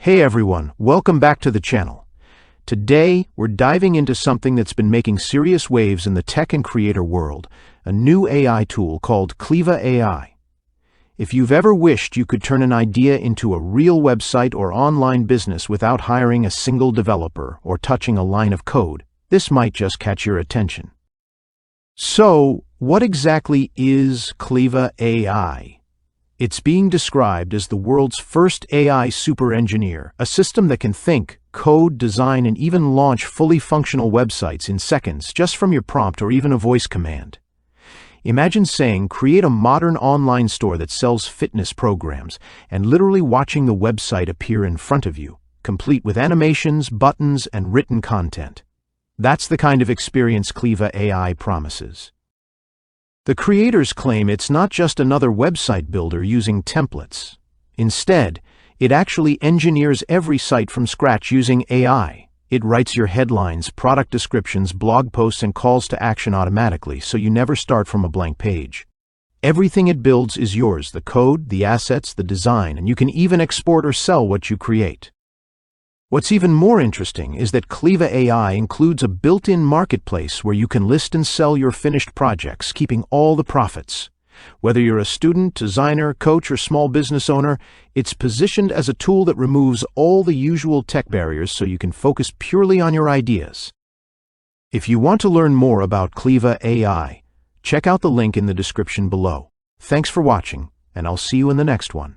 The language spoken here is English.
Hey everyone, welcome back to the channel. Today, we're diving into something that's been making serious waves in the tech and creator world, a new AI tool called Kleva AI. If you've ever wished you could turn an idea into a real website or online business without hiring a single developer or touching a line of code, this might just catch your attention. So, what exactly is Kleva AI? It's being described as the world's first AI super engineer, a system that can think, code, design, and even launch fully functional websites in seconds just from your prompt or even a voice command. Imagine saying, create a modern online store that sells fitness programs, and literally watching the website appear in front of you, complete with animations, buttons, and written content. That's the kind of experience Kleva AI promises. The creators claim it's not just another website builder using templates. Instead, it actually engineers every site from scratch using AI. It writes your headlines, product descriptions, blog posts, and calls to action automatically, so you never start from a blank page. Everything it builds is yours: the code, the assets, the design, and you can even export or sell what you create. What's even more interesting is that Kleva AI includes a built-in marketplace where you can list and sell your finished projects, keeping all the profits. Whether you're a student, designer, coach, or small business owner, it's positioned as a tool that removes all the usual tech barriers so you can focus purely on your ideas. If you want to learn more about Kleva AI, check out the link in the description below. Thanks for watching, and I'll see you in the next one.